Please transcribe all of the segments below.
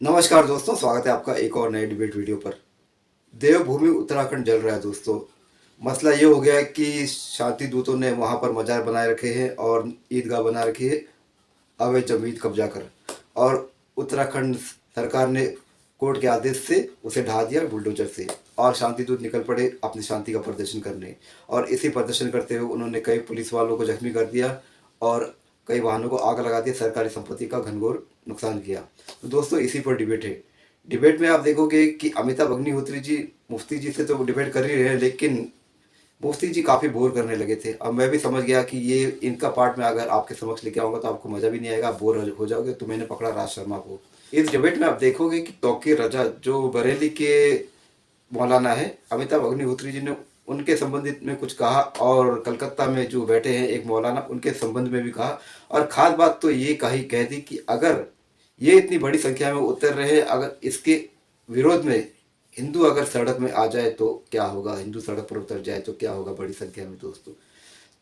नमस्कार दोस्तों, स्वागत है आपका एक और नए डिबेट वीडियो पर। देवभूमि उत्तराखंड जल रहा है दोस्तों। मसला ये हो गया है कि शांति दूतों ने वहाँ पर मजार बनाए रखे हैं और ईदगाह बना रखी है अवैध जमीन कब्जा कर, और उत्तराखंड सरकार ने कोर्ट के आदेश से उसे ढा दिया बुलडोजर से, और शांति दूत निकल पड़े अपनी शांति का प्रदर्शन करने। और इसी प्रदर्शन करते हुए उन्होंने कई पुलिस वालों को जख्मी कर दिया और कई वाहनों को आग लगा दिया, सरकारी संपत्ति का घनघोर नुकसान किया। तो दोस्तों इसी पर डिबेट है। डिबेट में आप देखोगे कि अमिताभ अग्निहोत्री जी मुफ्ती जी से तो डिबेट कर ही रहे हैं, लेकिन मुफ्ती जी काफ़ी बोर करने लगे थे। अब मैं भी समझ गया कि ये इनका पार्ट में अगर आपके समक्ष लेके आऊँगा तो आपको मज़ा भी नहीं आएगा, बोर हो जाओगे। तो मैंने पकड़ा राज शर्मा को। इस डिबेट में आप देखोगे कि तौकीर रजा जो बरेली के मौलाना है, अमिताभ अग्निहोत्री जी ने उनके संबंधित में कुछ कहा, और कलकत्ता में जो बैठे हैं एक मौलाना, उनके संबंध में भी कहा। और ख़ास बात तो ये कह दी कि अगर ये इतनी बड़ी संख्या में उतर रहे हैं, अगर इसके विरोध में हिंदू अगर सड़क में आ जाए तो क्या होगा, हिंदू सड़क पर उतर जाए तो क्या होगा बड़ी संख्या में दोस्तों।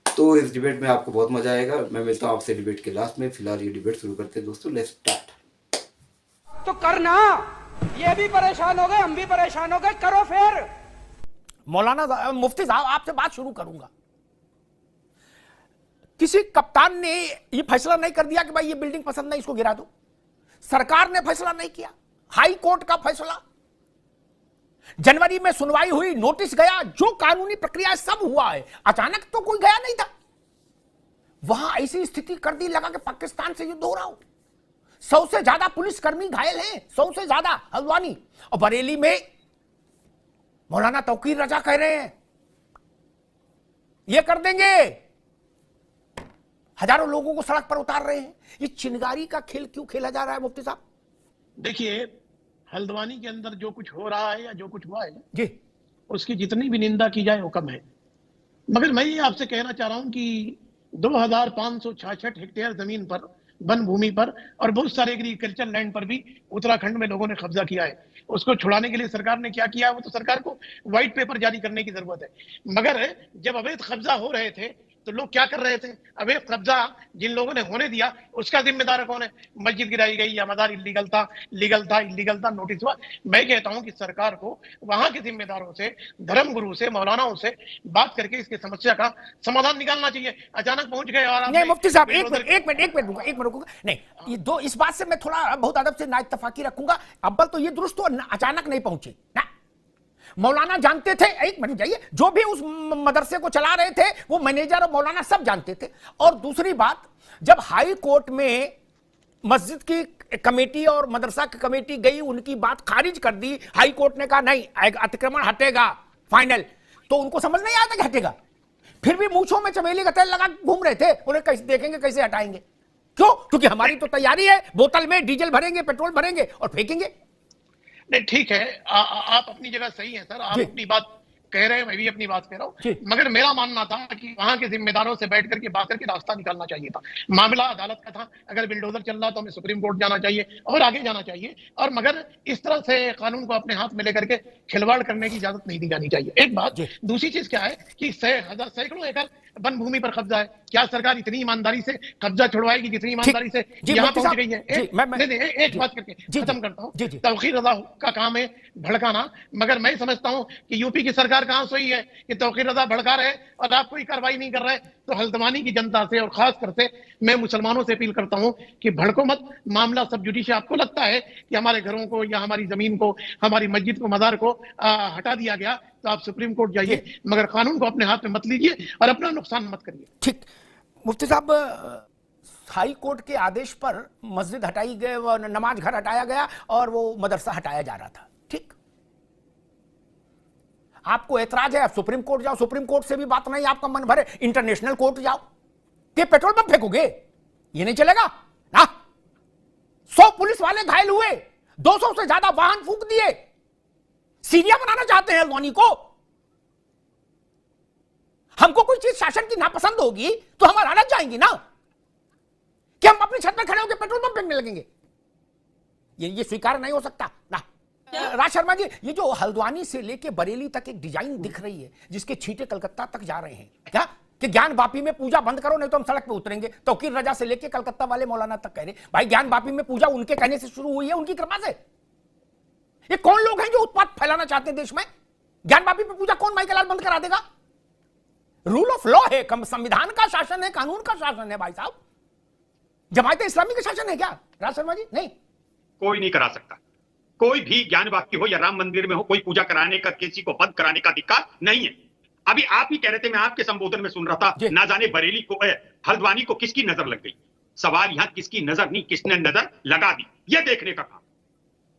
तो इस डिबेट में आपको बहुत मजा आएगा। मैं मिलता हूँ आपसे डिबेट के लास्ट में। फिलहाल ये डिबेट शुरू करते हैं दोस्तों, लेट्स स्टार्ट। तो करना, ये भी परेशान हो गए, हम भी परेशान हो गए, करो फिर। मौलाना मुफ्ती साहब, आपसे बात शुरू करूंगा। किसी कप्तान ने यह फैसला नहीं कर दिया कि भाई ये बिल्डिंग पसंद नहीं, इसको गिरा दो। सरकार ने फैसला नहीं किया, हाई कोर्ट का फैसला। जनवरी में सुनवाई हुई, नोटिस गया, जो कानूनी प्रक्रिया सब हुआ है। अचानक तो कोई गया नहीं था वहां। ऐसी स्थिति कर दी लगा कि पाकिस्तान से युद्ध हो रहा हो। 100 से ज्यादा पुलिसकर्मी घायल हैं, 100 से ज्यादा। हल्द्वानी और बरेली में मौलाना तौकीर रजा कह रहे हैं ये कर देंगे, हजारों लोगों को सड़क पर उतार रहे हैं। ये चिनगारी का खेल क्यों खेला जा रहा है मुफ्ती साहब? देखिए, हल्द्वानी के अंदर जो कुछ हो रहा है या जो कुछ हुआ है जी, उसकी जितनी भी निंदा की जाए वो कम है। मगर मैं ये आपसे कहना चाह रहा हूं कि 2566 हेक्टेयर जमीन पर, वन भूमि पर और बहुत सारे एग्रीकल्चर लैंड पर भी उत्तराखंड में लोगों ने कब्जा किया है। उसको छुड़ाने के लिए सरकार ने क्या किया, वो तो सरकार को व्हाइट पेपर जारी करने की जरूरत है। मगर जब अवैध कब्जा हो रहे थे तो लोग क्या कर रहे थे? अवैध कब्जा जिन लोगों ने होने दिया उसका जिम्मेदार कौन है? मस्जिद गिराई गई या मजार इलीगल था, इलीगल था, नोटिस हुआ। मैं कहता हूं कि सरकार को वहां के जिम्मेदारों से, धर्मगुरु से, मौलानाओं से बात करके इसकी समस्या का समाधान निकालना चाहिए। अचानक पहुंच गए और नहीं मुफ्ती साहब, एक मिनट रुकूंगा। नहीं, ये दो, इस बात से मैं थोड़ा बहुत अदब से नाइत्तफाकी रखूंगा। अव्वल तो ये दुरुस्त तो अचानक नहीं पहुंचे ना। मौलाना जानते थे, एक मिनट जाइए, जो भी उस मदरसे को चला रहे थे वो मैनेजर और मौलाना सब जानते थे। और दूसरी बात, जब हाई कोर्ट में मस्जिद की कमेटी और मदरसा की कमेटी गई, उनकी बात खारिज कर दी। हाई कोर्ट ने कहा नहीं, अतिक्रमण हटेगा फाइनल। तो उनको समझ नहीं आता कि हटेगा, फिर भी मूंछों में चमेली का तेल लगा घूम रहे थे। उन्हें कैसे देखेंगे, कैसे हटाएंगे? क्यों? क्योंकि हमारी तो तैयारी है, बोतल में डीजल भरेंगे, पेट्रोल भरेंगे और फेंकेंगे। नहीं, ठीक है, आप अपनी जगह सही है सर, आप अपनी बात कह रहे हैं, मैं भी अपनी बात कह रहा हूँ। मगर मेरा मानना था कि वहां के जिम्मेदारों से बैठ करके बात करके रास्ता निकालना चाहिए था। मामला अदालत का था, अगर बिल्डोजर चल रहा तो हमें सुप्रीम कोर्ट जाना चाहिए और आगे जाना चाहिए। और मगर इस तरह से कानून को अपने हाथ में लेकर के खिलवाड़ करने की इजाजत नहीं दी जानी चाहिए, एक बात। दूसरी चीज क्या है कि सैकड़ों एकड़ वन भूमि पर कब्जा है। क्या सरकार इतनी ईमानदारी से कब्जा छुड़वाएगी जितनी ईमानदारी से यहाँ पहुंच गई है? एक बात करके खत्म करता हूँ। तौकीर रजा का काम है भड़काना, मगर मैं समझता हूँ कि यूपी की सरकार कहां सोई है कि तौकीर रजा भड़का रहे और आप कोई कार्रवाई नहीं कर रहे। तो हल्द्वानी की जनता से और खास करके मैं मुसलमानों से अपील करता हूं कि भड़को मत। मामला सब जुडिशियल। आपको लगता है कि हमारे घरों को या हमारी जमीन को, हमारी मस्जिद को, मजार को हटा दिया गया तो आप सुप्रीम कोर्ट जाइए, मगर कानून को अपने हाथ में मत लीजिए और अपना नुकसान मत करिए। ठीक, मुफ्ती साहब, हाई कोर्ट के आदेश पर मस्जिद हटाई गई, नमाज घर हटाया गया और वो मदरसा हटाया जा रहा था। ठीक, आपको ऐतराज है, आप सुप्रीम कोर्ट जाओ, सुप्रीम कोर्ट से भी बात नहीं, आपका मन भरे इंटरनेशनल कोर्ट जाओ। कि पेट्रोल पंप फेंकोगे? ये नहीं चलेगा ना। 100 पुलिस वाले घायल हुए, 200 से ज्यादा वाहन फूंक दिए। सीरिया बनाना चाहते हैं हल्द्वानी को। हमको कोई चीज शासन की नापसंद होगी तो हम अदालत जाएंगी ना, कि हम अपनी छत पर खड़े होकर पेट्रोल पंप फेंकने लगेंगे? ये स्वीकार नहीं हो सकता ना। राज शर्मा जी, ये जो हल्द्वानी से लेके बरेली तक एक डिजाइन दिख रही है जिसके छींटे कलकत्ता तक जा रहे हैं, क्या कि ज्ञान वापी में पूजा बंद करो नहीं तो हम सड़क पे उतरेंगे। तौकीर रजा से लेके कलकत्ता वाले मौलाना तक कह रहे भाई ज्ञान वापी में पूजा उनके कहने से शुरू हुई है, उनकी कृपा से। ये कौन लोग हैं जो उत्पात फैलाना चाहते हैं देश में? ज्ञान वापी पे पूजा कौन माइकल बंद करा देगा? रूल ऑफ लॉ है, संविधान का शासन है, कानून का शासन है भाई साहब। जमायत इस्लामी का शासन है क्या राज शर्मा जी? नहीं, कोई नहीं करा सकता। कोई भी ज्ञान वापी हो या राम मंदिर में हो, कोई पूजा कराने का, किसी को बंद कराने का अधिकार नहीं है। अभी आप ही कह रहे थे, मैं आपके संबोधन में सुन रहा था, ना जाने बरेली को, हल्द्वानी को किसकी नजर लग गई। सवाल यहां किसकी नजर नहीं, किसने नजर लगा दी, यह देखने का काम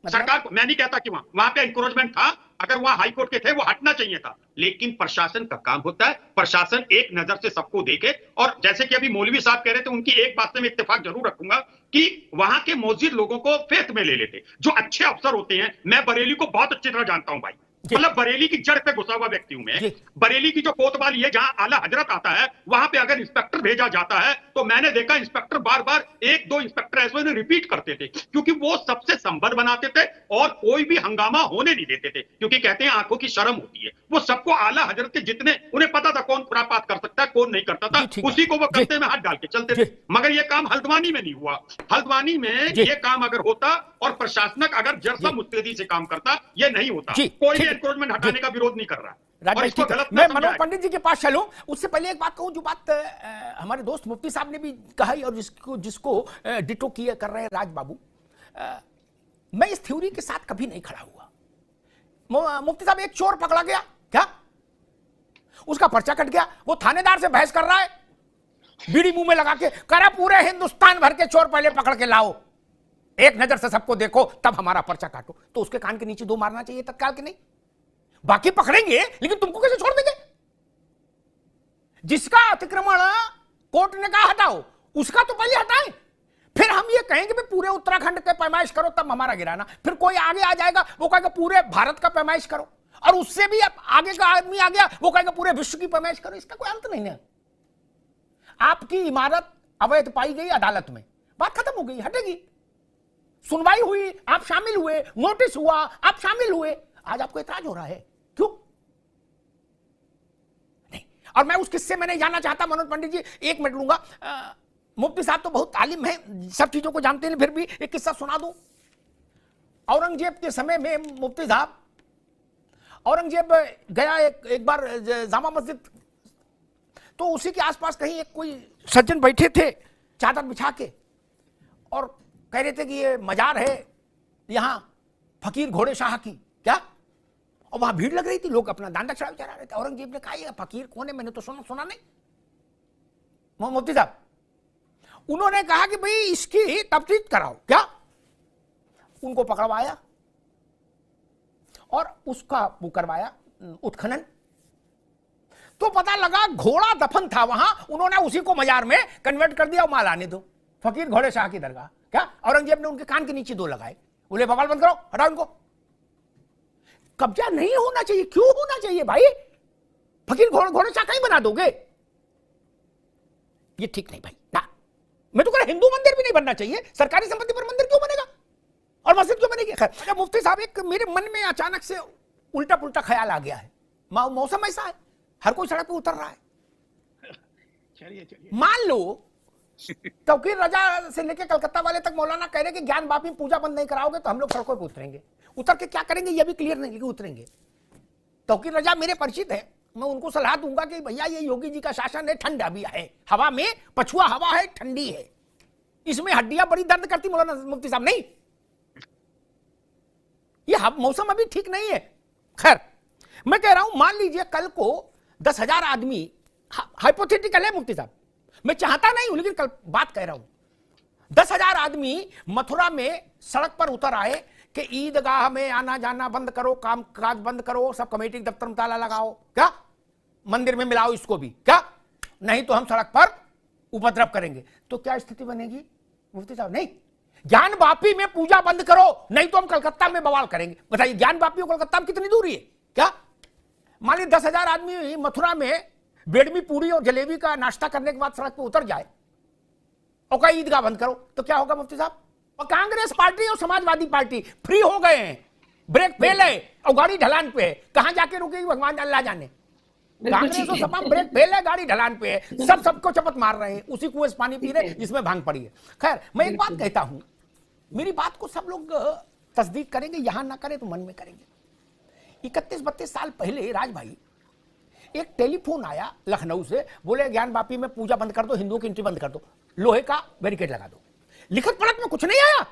सरकार को। मैं नहीं कहता कि वहां पे इंक्रोचमेंट था, अगर वहां हाई कोर्ट के थे वो हटना चाहिए था, लेकिन प्रशासन का काम होता है, प्रशासन एक नजर से सबको देखे। और जैसे कि अभी मौलवी साहब कह रहे थे, उनकी एक बात से मैं इत्तेफाक जरूर रखूंगा कि वहां के मौजूद लोगों को फेथ में ले लेते, जो अच्छे अफसर होते हैं। मैं बरेली को बहुत अच्छी तरह जानता हूं भाई, मतलब बरेली की जड़ पे घुसा हुआ व्यक्ति हूं मैं। बरेली की जो कोतवाली है, जहां आला हजरत आता है, वहां पे अगर इंस्पेक्टर भेजा जाता है तो मैंने देखा इंस्पेक्टर बार बार, एक दो इंस्पेक्टर ऐसे रिपीट करते थे, क्योंकि वो सबसे संबंध बनाते थे और कोई भी हंगामा होने नहीं देते थे, क्योंकि कहते हैं आंखों की शर्म होती है। वो सबको आला हजरत के जितने, उन्हें पता था कौन खुरापात कर सकता है, कौन नहीं करता था, उसी को वो करते में हाथ डाल के चलते थे। मगर ये काम हल्द्वानी में नहीं हुआ। हल्द्वानी में ये काम अगर होता और प्रशासनक अगर जरसा मुस्तैदी से काम करता, ये नहीं होता। कोई भी एनक्रोचमेंट हटाने का विरोध नहीं कर रहा। और इसको गलत मैं मनोज पंडित जी के पास चलूं, उससे पहले एक बात कहूं, जो बात हमारे दोस्त मुफ्ती साहब ने भी कहा और जिसको डिटो किया कर रहे हैं राज बाबू। मैं इस थ्योरी के साथ कभी नहीं खड़ा हुआ। मुफ्ती साहब, एक चोर पकड़ा गया क्या, उसका पर्चा कट गया, वो थानेदार से बहस कर रहा है, बीड़ी मुंह में लगा के करा पूरे हिंदुस्तान भर के चोर पहले पकड़ के लाओ, एक नजर से सबको देखो, तब हमारा पर्चा काटो। तो उसके कान के नीचे 2 मारना चाहिए तत्काल के नहीं? बाकी पकड़ेंगे लेकिन तुमको कैसे छोड़ देंगे? जिसका अतिक्रमण कोर्ट ने कहा हटाओ, उसका तो पहले हटाएं, फिर हम ये कहेंगे भी पूरे उत्तराखंड के पैमाइश करो तब हमारा गिराना। फिर कोई आगे आ जाएगा, वो कहेगा पूरे भारत का पैमाइश करो, और उससे भी अब आगे का आदमी आ गया, वो कहेगा पूरे विश्व की पैमाइश करो। इसका कोई अंत नहीं है। आपकी इमारत अवैध पाई गई अदालत में, बात खत्म हो गई, हटेगी। सुनवाई हुई, आप शामिल हुए, नोटिस हुआ, आप शामिल हुए, आज आपको इतराज हो रहा है, क्यों नहीं? और मैं उस किस्से में नहीं जाना चाहता मनोज पंडित जी, 1 मिनट लूंगा। मुफ्ती साहब तो बहुत तालिम है, सब चीजों को जानते हैं, फिर भी एक किस्सा सुना दूं। औरंगजेब के समय में मुफ्ती साहब, औरंगजेब गया एक बार जामा मस्जिद, तो उसी के आसपास कहीं एक कोई सज्जन बैठे थे चादर बिछा के, और कह रहे थे कि ये मजार है यहां फकीर घोड़े शाह की, क्या? और वहां भीड़ लग रही थी, लोग अपना दान दक्षिणा चढ़ा रहे थे। औरंगजेब ने कहा ये फकीर कौन है, मैंने तो सुना नहीं। मुफ्ती साहब, उन्होंने कहा कि भाई इसकी तफ्तीश कराओ, क्या? उनको पकड़वाया और उसका वो करवाया उत्खनन, तो पता लगा घोड़ा दफन था वहां, उन्होंने उसी को मजार में कन्वर्ट कर दिया। माल आने दो, फकीर घोड़े शाह की दरगाह, क्या? औरंगजेब ने उनके कान के नीचे 2 लगाए, बोले बवाल बंद करो, हटाओ इनको। कब्जा नहीं होना चाहिए, क्यों होना चाहिए भाई? फकीर घोड़े शाह कहीं बना दोगे, ये ठीक नहीं भाई ना। मैं तो कह रहा हिंदू मंदिर भी नहीं बनना चाहिए, सरकारी संपत्ति पर मंदिर क्यों बनेगा और मस्जिद क्यों बनेगी? खैर, मुफ्ती साहब, एक मेरे मन में अचानक से उल्टा पुल्टा ख्याल आ गया है। मौसम ऐसा है, हर कोई सड़क पे उतर रहा है। चलिए मान लो तौकीर रजा से लेकर कलकत्ता वाले तक मौलाना कह रहे कि ज्ञान वापी पूजा बंद नहीं कराओगे तो हम लोग सड़कों पर उतरेंगे। उतर के क्या करेंगे ये भी क्लियर नहीं, लेकिन उतरेंगे। तौकीर रजा मेरे परिचित है, मैं उनको सलाह दूंगा कि भैया ये योगी जी का शासन है, ठंडा भी है, हवा में पछुआ हवा है, ठंडी है, इसमें हड्डियां बड़ी दर्द करती मौलाना मुफ्ती साहब, नहीं ये मौसम अभी ठीक नहीं है। खैर, मैं कह रहा हूं मान लीजिए कल को 10,000 आदमी, हाइपोथेटिकल है मुफ्ती साहब, मैं चाहता नहीं हूं लेकिन कल बात कह रहा हूं, 10,000 आदमी मथुरा में सड़क पर उतर आए कि ईदगाह में आना जाना बंद करो, काम काज बंद करो, सब कमेटी के दफ्तर में ताला लगाओ, क्या मंदिर में मिलाओ इसको भी, क्या नहीं तो हम सड़क पर उपद्रव करेंगे। तो क्या स्थिति बनेगी मुफ्ती साहब? नहीं, ज्ञान वापी में पूजा बंद करो, नहीं तो हम कलकत्ता में बवाल करेंगे। बताइए ज्ञान वापी और कलकत्ता में कितनी दूरी है? क्या मान लीजिए 10,000 आदमी मथुरा में बेडमी पूरी और जलेबी का नाश्ता करने के बाद सड़क पर उतर जाए और कहीं ईदगाह बंद करो, तो क्या होगा मुफ्ती साहब? और कांग्रेस पार्टी और समाजवादी पार्टी फ्री हो गए हैं, ब्रेक फेल है और गाड़ी ढलान पे है, कहां जाके रुकेगी भगवान अल्लाह जाने। कांग्रेस और सपा ब्रेक फेल है, गाड़ी ढलान पे है, सब सबको चपत मार रहे हैं, उसी कुएं से पानी पी रहे हैं जिसमें भांग पड़ी है। खैर, मैं एक बात कहता हूं, मेरी बात को सब लोग तस्दीक करेंगे, यहां ना करें तो मन में करेंगे। 31-32 साल पहले राज भाई एक टेलीफोन आया लखनऊ से, बोले ज्ञानवापी में पूजा बंद कर दो, हिंदुओं की एंट्री बंद कर दो, लोहे का बैरिकेड लगा दो। लिखत पढ़त में कुछ नहीं आया,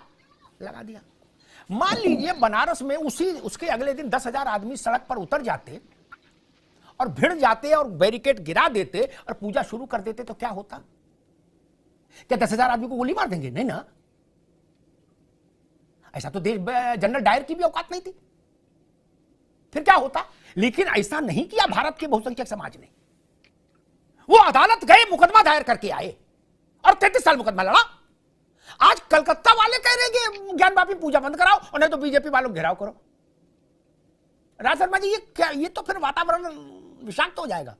लगा दिया। मान लीजिए बनारस में उसके अगले दिन 10,000 आदमी सड़क पर उतर जाते और भिड़ जाते और बैरिकेड गिरा देते और पूजा शुरू कर देते तो क्या होता? क्या 10,000 आदमी को गोली मार देंगे? नहीं ना, ऐसा तो देश जनरल डायर की भी औकात नहीं थी। फिर क्या होता? लेकिन ऐसा नहीं किया भारत के बहुसंख्यक समाज ने। वो अदालत गए, मुकदमा दायर करके आए और 33 साल मुकदमा लड़ा। आज कलकत्ता वाले कह रहे हैं कि ज्ञानवापी पूजा बंद कराओ और नहीं तो बीजेपी वालों घेराव करो। राज शर्मा जी, ये क्या, ये तो फिर वातावरण विषाक्त हो जाएगा।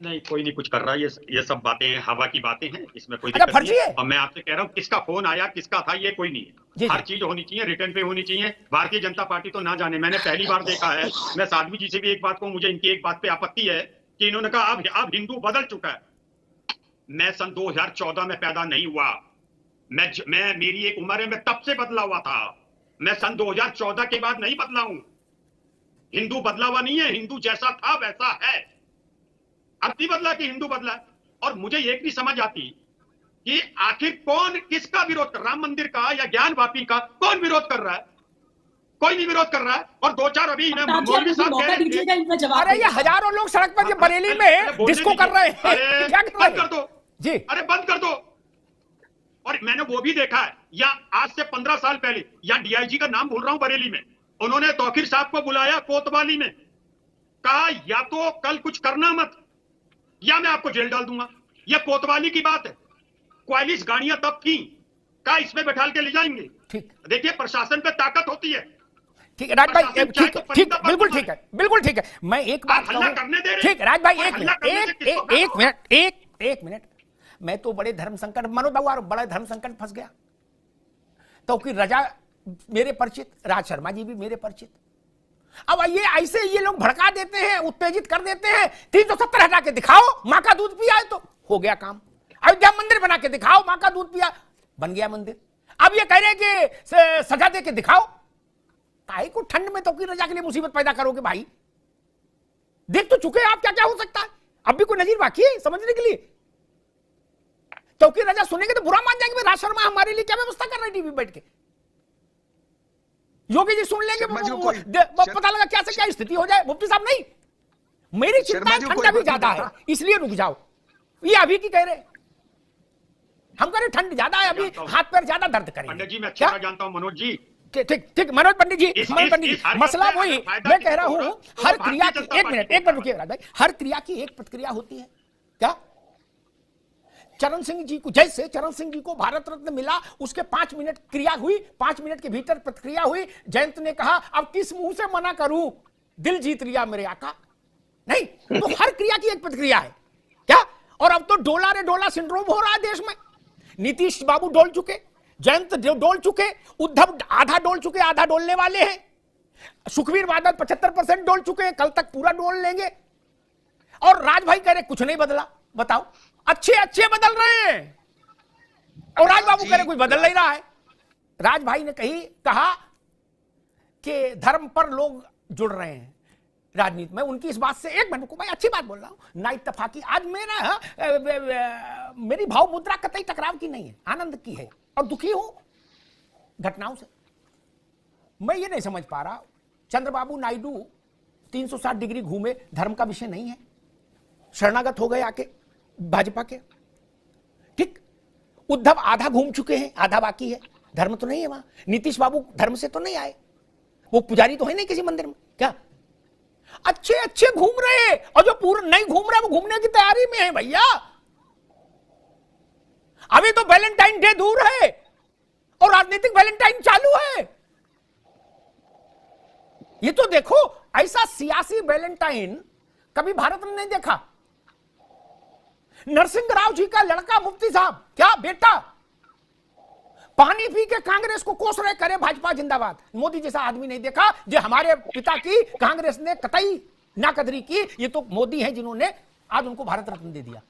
नहीं, कोई नहीं कुछ कर रहा है, ये सब बातें हैं, हवा की बातें हैं, इसमें कोई अच्छा, दिक्कत नहीं फर्जी है। और मैं आपसे कह रहा हूँ किसका फोन आया, किसका था, ये कोई नहीं है। हर चीज होनी चाहिए, रिटर्न पे होनी चाहिए। भारतीय जनता पार्टी तो ना जाने, मैंने पहली बार देखा है। मैं साध्वी जी से भी एक बात कहूँ, मुझे इनकी एक बात पे आपत्ति है कि इन्होंने कहा अब हिंदू बदल चुका है। मैं सन 2014 में पैदा नहीं हुआ, मैं मेरी एक उम्र है, मैं तब से बदला हुआ था। मैं सन 2014 के बाद नहीं बदला हूं। हिंदू बदला हुआ नहीं है, हिंदू जैसा था वैसा है। अब नहीं बदला कि हिंदू बदला। और मुझे एक नहीं समझ आती कि आखिर कौन किसका विरोध कर, राम मंदिर का या ज्ञानवापी का कौन विरोध कर रहा है? कोई नहीं विरोध कर रहा है। और 2-4 अभी मौलवी साहब कह रहे थे, अरे ये हजारों लोग सड़क पर बरेली में डिस्को कर रहे हैं, क्या कर रहे हैं? बंद कर दो जी, अरे बंद कर दो। और मैंने वो भी देखा है, या आज से 15 साल पहले, या डीआईजी का नाम भूल रहा हूं, बरेली में उन्होंने तौकीर साहब को बुलाया कोतवाली में, कहा या तो कल कुछ करना मत या मैं आपको जेल डाल दूंगा। यह कोतवाली की बात है। 41 गाड़ियां तब थी, कहा इसमें बैठाल के ले जाएंगे। ठीक, देखिए प्रशासन पे ताकत होती है। ठीक है राज भाई, ठीक, बिल्कुल ठीक है, बिल्कुल ठीक है। मैं एक बात कहूं, ठीक राज भाई, एक मिनट, मैं तो बड़े धर्म संकट, मनोज बाबू बड़ा धर्म संकट फंस गया। तो कि रजा मेरे परिचित, राज शर्मा जी भी मेरे परिचित। अब ये ऐसे ये लोग भड़का देते हैं, उत्तेजित कर देते हैं। 370 हटा के दिखाओ, मां का दूध पिया है तो हो गया काम। अयोध्या मंदिर बना के दिखाओ, मां का दूध पिया, बन गया मंदिर। अब ये कह रहे हैं कि सजा दे के दिखाओ। काहे को ठंड में तो की रजा के लिए मुसीबत पैदा करोगे भाई? देख तो चुके आप क्या क्या हो सकता है। अब भी कोई नजीर बाकी है समझने के लिए? तौकी रजा सुनेंगे तो बुरा मान जाएंगे, राज शर्मा हमारे लिए क्या व्यवस्था कर रहे हैं टीवी बैठ के। योगी जी सुन लेंगे, पता लगा क्या से क्या स्थिति हो जाए। मुफ्ती साहब नहीं, मेरी चिंता ठंड अभी ज्यादा है इसलिए रुक जाओ। ये अभी की कह रहे, हम कह रहे ठंड ज्यादा है अभी, हाथ पैर ज्यादा दर्द करेंगे। पंडित जी मैं अच्छा जानता हूं मनोज जी। ठीक मनोज पंडित जी, मसला वही मैं कह रहा हूं, हर क्रिया की, एक मिनट रुकिए राज भाई, हर क्रिया की एक प्रतिक्रिया होती है। क्या चरण सिंह जी को, जैसे चरण सिंह जी को भारत रत्न मिला, उसके 5 मिनट क्रिया हुई, 5 मिनट के भीतर प्रतिक्रिया हुई। जयंत ने कहा अब किस मुंह से मना करूं, दिल जीत लिया मेरे आका। नहीं तो हर क्रिया की एक प्रतिक्रिया है क्या? और अब तो डोला रे डोला सिंड्रोम हो रहा है देश में। नीतीश बाबू डोल चुके, जयंत डोल चुके, उद्धव आधा डोल चुके, आधा डोलने वाले हैं, सुखबीर बादल 75% डोल चुके हैं, कल तक पूरा डोल लेंगे। और राज भाई कह रहे कुछ नहीं बदला। बताओ, अच्छे बदल रहे हैं और राज बाबू कह रहे कुछ बदल नहीं रहा है। राज भाई ने कहा कि धर्म पर लोग जुड़ रहे हैं राजनीति में, उनकी इस बात से एक मिनट को, भाई अच्छी बात बोल रहा हूं ना इत्तफाकी। आज मेरी भाव मुद्रा कतई टकराव की नहीं है, आनंद की है और दुखी हूं घटनाओं से। मैं ये नहीं समझ पा रहा, चंद्रबाबू नायडू 360 डिग्री घूमे, धर्म का विषय नहीं है, शरणागत हो गए आके भाजपा के। ठीक, उद्धव आधा घूम चुके हैं, आधा बाकी है, धर्म तो नहीं है वहां। नीतीश बाबू धर्म से तो नहीं आए, वो पुजारी तो है नहीं किसी मंदिर में। क्या अच्छे घूम रहे हैं, और जो पूरा नहीं घूम रहा वो घूमने की तैयारी में है भैया। अभी तो वैलेंटाइन डे दूर है और राजनीतिक वैलेंटाइन चालू है। ये तो देखो, ऐसा सियासी वैलेंटाइन कभी भारत में नहीं देखा। नरसिंह राव जी का लड़का मुफ्ती साहब, क्या बेटा, पानी पी के कांग्रेस को कोस रहे, करे भाजपा जिंदाबाद। मोदी जैसा आदमी नहीं देखा जो हमारे पिता की कांग्रेस ने कतई नाकदरी की। ये तो मोदी हैं जिन्होंने आज उनको भारत रत्न दे दिया।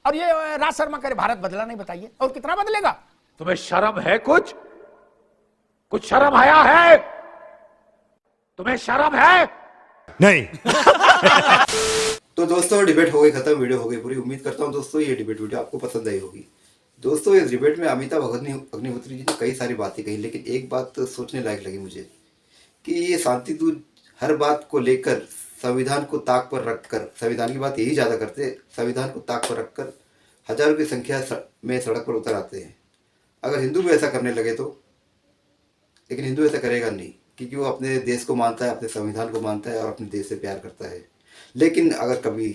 और ये राज शर्मा करे भारत बदला नहीं, बताइए और कितना बदलेगा? तुम्हें शर्म है? कुछ शर्म आया है? तुम्हें शर्म है? नहीं। तो दोस्तों डिबेट हो गई खत्म, वीडियो हो गई पूरी। उम्मीद करता हूँ दोस्तों ये डिबेट वीडियो आपको पसंद आई होगी। दोस्तों इस डिबेट में अमिताभ अग्निहोत्री जी ने कई सारी बातें कही, लेकिन एक बात सोचने लायक लगी मुझे कि ये शांति दूत हर बात को लेकर संविधान को ताक पर रखकर, संविधान की बात यही ज़्यादा करते, संविधान को ताक पर रखकर हजारों की संख्या में सड़क पर उतर आते हैं। अगर हिंदू भी ऐसा करने लगे तो, लेकिन हिंदू ऐसा करेगा नहीं, क्योंकि वो अपने देश को मानता है, अपने संविधान को मानता है और अपने देश से प्यार करता है। लेकिन अगर कभी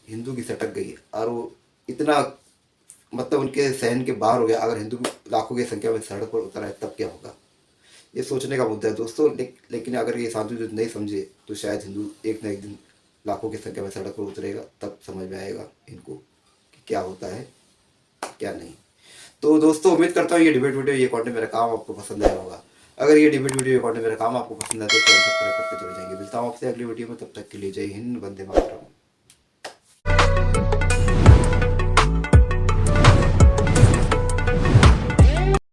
हिंदू की सटक गई और वो इतना मतलब उनके सहन के बाहर हो गया, अगर हिंदू लाखों की संख्या में सड़क पर उतर आए तब क्या होगा? ये सोचने का मुद्दा है दोस्तों। लेकिन अगर ये शांति दूत नहीं समझे तो शायद हिंदू एक न एक दिन लाखों की संख्या में सड़क पर उतरेगा, तब समझ में आएगा इनको कि क्या होता है क्या नहीं। तो दोस्तों उम्मीद करता हूँ ये डिबेट वीडियो, ये कंटेंट मेरा काम आपको पसंद आया होगा। अगर ये डिबेट वीडियो, ये कंटेंट मेरा काम आपको पसंद आया तो चैनल सब्सक्राइब करके जुड़ जाएंगे। मिलता हूँ आपसे अगली वीडियो में, तब तक के लिए जय हिंद, वंदे मातरम।